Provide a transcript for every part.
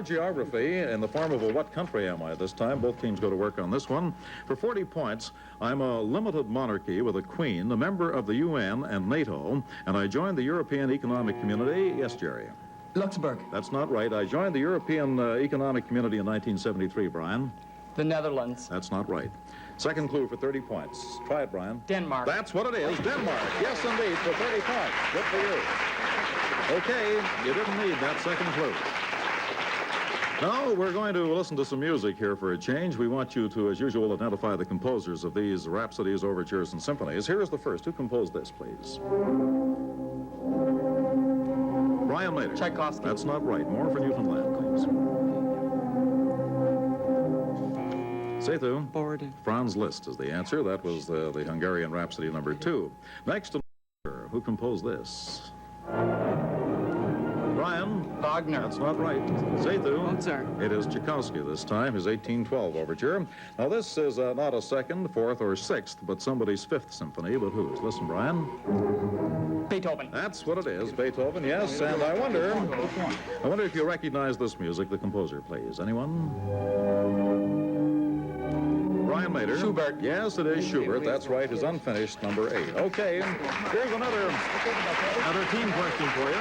Geography in the form of a what country am I this time? Both teams go to work on this one. For 40 points, I'm a limited monarchy with a queen, a member of the UN and NATO, and I joined the European Economic Community. Yes, Jerry? Luxembourg. That's not right. I joined the European Economic Community in 1973, Brian. The Netherlands. That's not right. Second clue for 30 points. Try it, Brian. Denmark. That's what it is, Denmark. Yes, indeed, for 30 points. Good for you. Okay, you didn't need that second clue. Now, we're going to listen to some music here for a change. We want you to, as usual, identify the composers of these rhapsodies, overtures, and symphonies. Here is the first. Who composed this, please? Brian Mader. Tchaikovsky. That's not right. More for Newfoundland, please. Sethu. Borodin. Franz Liszt is the answer. That was the Hungarian Rhapsody number 2. Next, who composed this? Brian. Wagner. That's not right. Sethu. Mozart. It is Tchaikovsky this time, his 1812 overture. Now, this is not a second, fourth, or sixth, but somebody's fifth symphony. But whose? Listen, Brian. Beethoven. That's what it is, Beethoven, yes. And I wonder if you recognize this music. The composer, please. Anyone? Brian Mader. Schubert. Yes, it is Schubert. That's right, his unfinished number 8. Okay, here's another team question for you.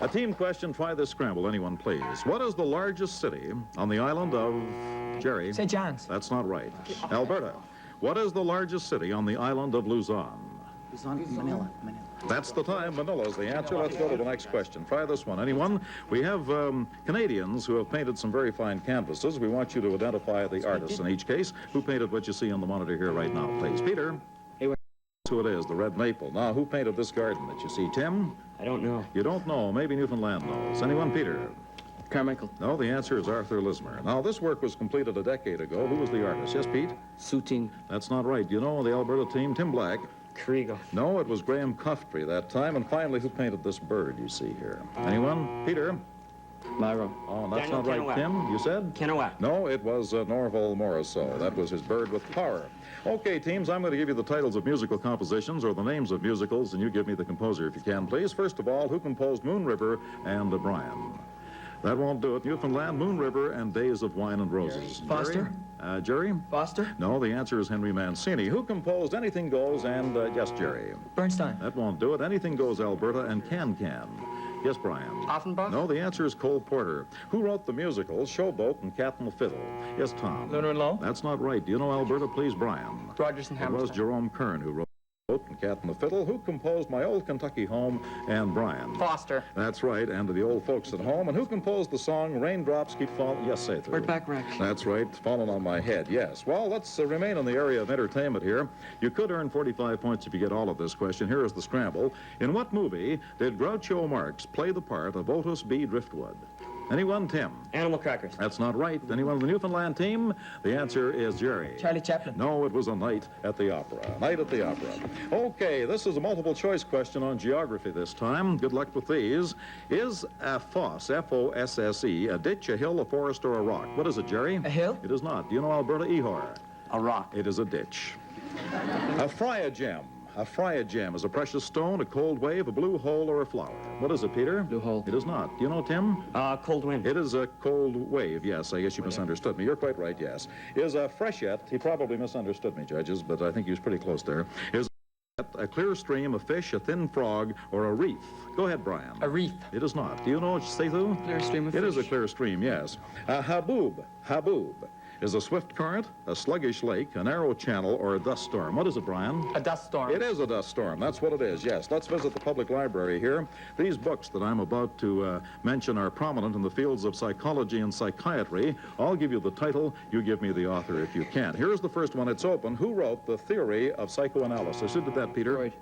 A team question, try this scramble. Anyone, please. What is the largest city on the island of, Jerry? St. John's. That's not right. Alberta. What is the largest city on the island of Luzon? Manila. That's the time. Manila's the answer. Let's go to the next question. Try this one. Anyone? We have Canadians who have painted some very fine canvases. We want you to identify the artist in each case. Who painted what you see on the monitor here right now, please? Peter? That's who it is, the red maple. Now, who painted this garden that you see? Tim? I don't know. You don't know. Maybe Newfoundland knows. Anyone, Peter? Carmichael. No, the answer is Arthur Lismer. Now, this work was completed a decade ago. Who was the artist? Yes, Pete? Sutin. That's not right. You know the Alberta team? Tim Black. Kriegel. No, it was Graham Cuftry that time. And finally, who painted this bird you see here? Anyone? Peter? Myro. Oh, that's Daniel not right. Kennewack. Tim, you said? Kennewack. No, it was Norval Morrisseau. That was his bird with power. Okay, teams, I'm going to give you the titles of musical compositions or the names of musicals, and you give me the composer if you can, please. First of all, who composed Moon River and Brian? That won't do it. Newfoundland, Moon River, and Days of Wine and Roses. Foster. Jerry? Foster. No, the answer is Henry Mancini. Who composed Anything Goes and, yes, Jerry? Bernstein. That won't do it. Anything Goes, Alberta, and Can. Yes, Brian? Offenbach. No, the answer is Cole Porter. Who wrote the musicals Showboat and Cat and the Fiddle? Yes, Tom? Lunar and Low. That's not right. Do you know Alberta, please, Brian? Rogers and It was Hammerstein. Jerome Kern who wrote Showboat and Cat and the Fiddle. Who composed My Old Kentucky Home and Brian? Foster. That's right, and to the old folks at home. And who composed the song Raindrops Keep Falling? Yes, say it. Burt Bacharach. That's right, Falling on My Head, yes. Well, let's remain in the area of entertainment here. You could earn 45 points if you get all of this question. Here is the scramble. In what movie did Groucho Marx play the part of Otis B. Driftwood? Anyone, Tim? Animal Crackers. That's not right. Anyone on the Newfoundland team? The answer is Jerry. Charlie Chaplin. No, it was A Night at the Opera. Night at the Opera. Okay, this is a multiple choice question on geography this time. Good luck with these. Is a fosse, F-O-S-S-E, a ditch, a hill, a forest, or a rock? What is it, Jerry? A hill. It is not. Do you know Alberta Ehor? A rock. It is a ditch. A phryogem. A phryogem is a precious stone, a cold wave, a blue hole, or a flower. What is it, Peter? Blue hole. It is not. Do you know, Tim? Cold wind. It is a cold wave, yes. I guess you misunderstood me. You're quite right, yes. Is a freshet, he probably misunderstood me, judges, but I think he was pretty close there. Is a clear stream, a fish, a thin frog, or a reef? Go ahead, Brian. A reef. It is not. Do you know, Sethu? Clear stream of It is a fish. clear stream, yes. A haboob. Haboob is a swift current, a sluggish lake, a narrow channel, or a dust storm. What is it, Brian? A dust storm. It is a dust storm. That's what it is, yes. Let's visit the public library here. These books that I'm about to mention are prominent in the fields of psychology and psychiatry. I'll give you the title. You give me the author if you can. Here's the first one. It's open. Who wrote The Theory of Psychoanalysis? Who did that, Peter? Freud.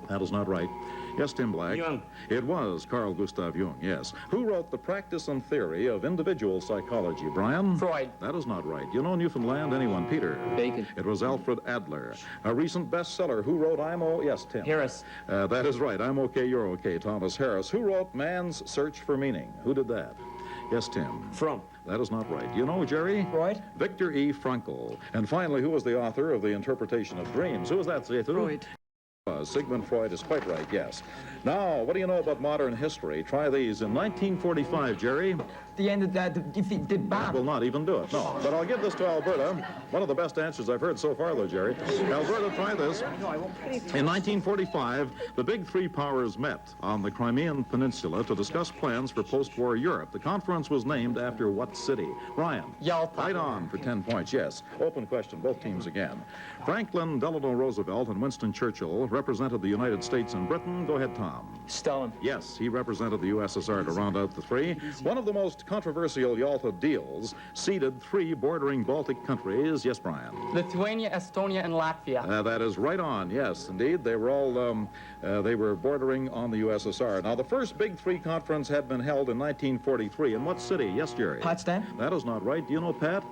That is not right. Yes, Tim Black. Jung. It was Carl Gustav Jung, yes. Who wrote The Practice and Theory of Individual Psychology? Brian? Freud. That is not right. You know Newfoundland? Anyone? Peter? Bacon. It was Alfred Adler. A recent bestseller. Who wrote Yes, Tim. Harris. That is right. I'm okay, you're okay, Thomas Harris. Who wrote Man's Search for Meaning? Who did that? Yes, Tim. From. That is not right. You know, Jerry? Freud. Victor E. Frankl. And finally, who was the author of The Interpretation of Dreams? Who was that, Sethu? Freud. Sigmund Freud is quite right, yes. Now, what do you know about modern history? Try these. In 1945, Jerry, The end of that, the bomb. will not even do it. No, but I'll give this to Alberta. One of the best answers I've heard so far, though, Jerry. Alberta, try this. In 1945, the big three powers met on the Crimean Peninsula to discuss plans for post-war Europe. The conference was named after what city? Brian. Yalta. Right on for 10 points, yes. Open question, both teams again. Franklin Delano Roosevelt and Winston Churchill represented the United States and Britain. Go ahead, Tom. Stalin. Yes, he represented the USSR to round out the three. One of the most controversial Yalta deals ceded three bordering Baltic countries. Yes, Brian. Lithuania, Estonia, and Latvia. That is right on. Yes, indeed. They were all they were bordering on the USSR. Now, the first Big Three conference had been held in 1943. In what city? Yes, Jerry. Potsdam. That is not right. Do you know, Pat?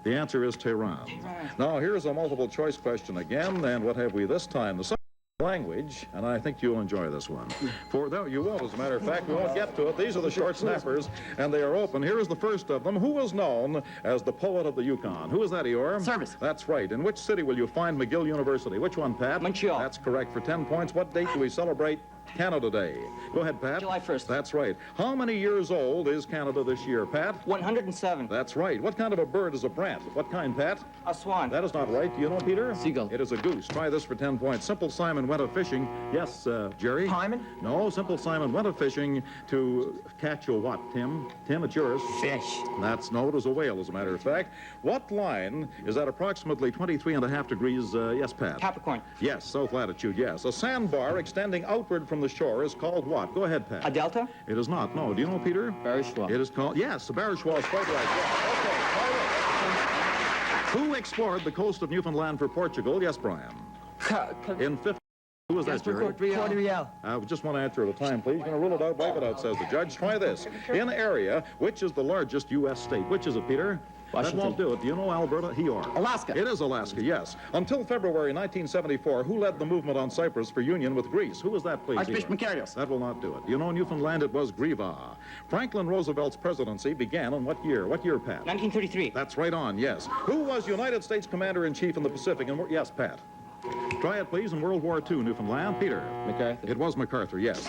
The answer is Tehran. Now, here's a multiple choice question again. And what have we this time? The language, and I think you'll enjoy this one. No, you won't, as a matter of fact. We won't get to it. These are the short snappers, and they are open. Here is the first of them. Who was known as the poet of the Yukon? Who is that, Eeyore? Service. That's right. In which city will you find McGill University? Which one, Pat? Montreal. That's correct for 10 points. What date do we celebrate Canada Day? Go ahead, Pat. July 1st. That's right. How many years old is Canada this year, Pat? 107. That's right. What kind of a bird is a brant? What kind, Pat? A swan. That is not right. Do you know, Peter? Seagull. It is a goose. Try this for 10 points. Simple Simon went a-fishing. Yes, Jerry? Hyman? No, Simple Simon went a-fishing to catch a what, Tim? Tim, it's yours. Fish. No, it was a whale, as a matter of fact. What line is at approximately 23.5 degrees, yes, Pat? Capricorn. Yes, south latitude, yes. A sandbar extending outward from the shore is called what? Go ahead, Pat. A delta. It is not. No. Do you know, Peter? Barishwa. It is called, yes, the Barishwa is quite right. Yes. Okay, who explored the coast of Newfoundland for Portugal? Yes, Brian. In 50. Who was that, Jerry? Corderiel. I just one answer at a time, please. You're going to rule it out, wipe it out, says the judge. Try this. In area, which is the largest U.S. state? Which is it, Peter? Washington. That won't do it. Do you know Alberta? Alaska. It is Alaska, yes. Until February 1974, who led the movement on Cyprus for union with Greece? Who was that, please? Archbishop Eeyore? Macarius. That will not do it. You know, in Newfoundland, it was Greva. Franklin Roosevelt's presidency began in what year? What year, Pat? 1933. That's right on, yes. Who was United States Commander-in-Chief in the Pacific? And yes, Pat. Try it, please, in World War II, Newfoundland. Peter. MacArthur. It was MacArthur, yes.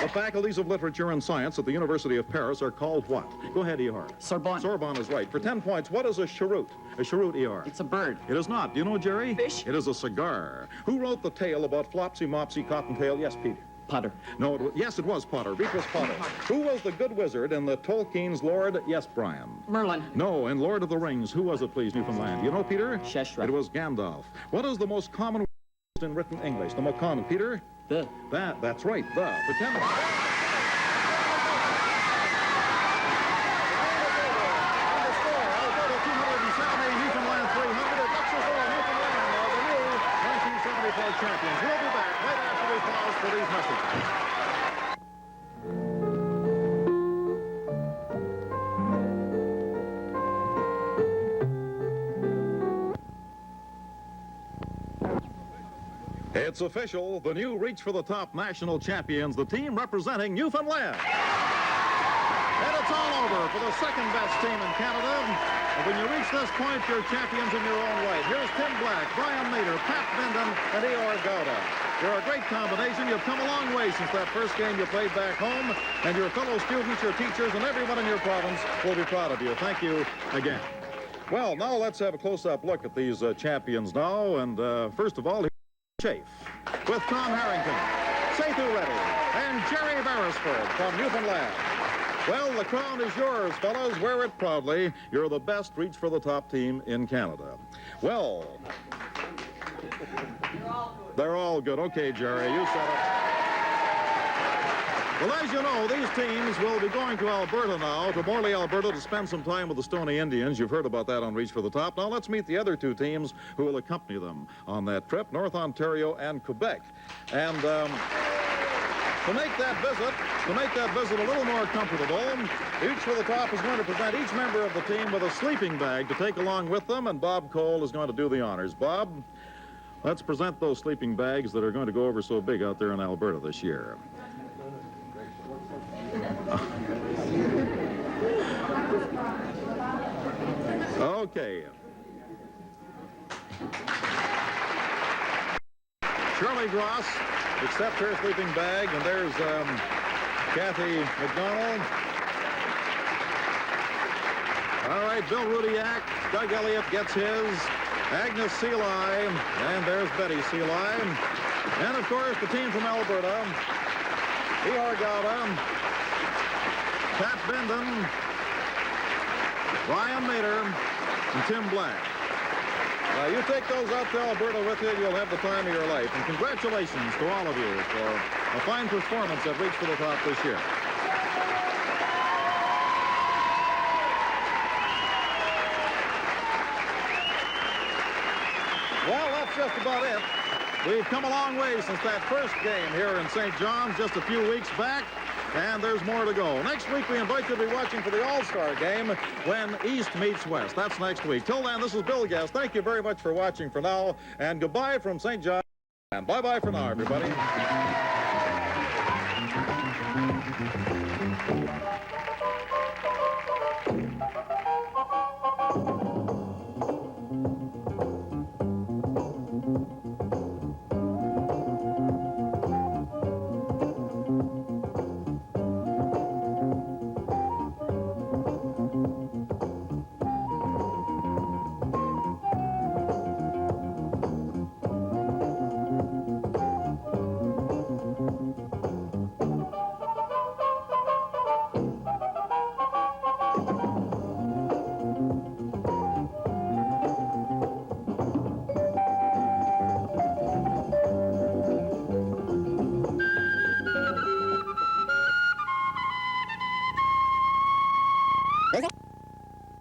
The faculties of literature and science at the University of Paris are called what? Go ahead, Eeyore. Sorbonne. Sorbonne is right. For 10 points, what is a cheroot? A cheroot, Eeyore. It's a bird. It is not. Do you know, Jerry? Fish. It is a cigar. Who wrote the tale about Flopsy, Mopsy, Cottontail? Yes, Peter. Potter. No, yes, it was Potter. Beatrice Potter. Who was the good wizard in the Tolkien's Lord? Yes, Brian. Merlin. No, in Lord of the Rings. Who was it, please, Newfoundland? You know, Peter? Sheshra. It was Gandalf. What is the most common word in written English? The most common, Peter? The. That's right, the. For 10 minutes. Champions. We'll be back right after we pause for these messages. It's official, the new Reach for the Top national champions, the team representing Newfoundland. And it's all over for the second best team in Canada. And when you reach this point, you're champions in your own right. Here's Tim Black, Brian Mater, Pat Bindon, and Eeyore Gouda. You're a great combination. You've come a long way since that first game you played back home. And your fellow students, your teachers, and everyone in your province will be proud of you. Thank you again. Well, now let's have a close-up look at these champions now. And first of all, here's Chafe with Tom Harrington, Sethu Reddy, and Jerry Beresford from Newfoundland. Well, the crown is yours, fellas. Wear it proudly. You're the best Reach for the Top team in Canada. Well, they're all good. Okay, Jerry, you set it. Well, as you know, these teams will be going to Alberta now, to Morley, Alberta, to spend some time with the Stoney Indians. You've heard about that on Reach for the Top. Now let's meet the other two teams who will accompany them on that trip, North Ontario and Quebec. And to make that visit a little more comfortable, Reach for the Top is going to present each member of the team with a sleeping bag to take along with them, and Bob Cole is going to do the honors. Bob, let's present those sleeping bags that are going to go over so big out there in Alberta this year. Okay. Shirley Gross, accept her sleeping bag. And there's Kathy McDonald. All right, Bill Rudiak, Doug Elliott gets his, Agnes Seeley, and there's Betty Seeley. And, of course, the team from Alberta, E.R. Gowda, Pat Benden, Ryan Mader, and Tim Black. Now, you take those out to Alberta with you, you'll have the time of your life. And congratulations to all of you for a fine performance at Reach for the Top this year. Well, that's just about it. We've come a long way since that first game here in St. John's just a few weeks back, and there's more to go. Next week, we invite you to be watching for the All-Star game when East meets West. That's next week. Till then, this is Bill Guest. Thank you very much for watching for now, and goodbye from St. John. And bye-bye for now, everybody.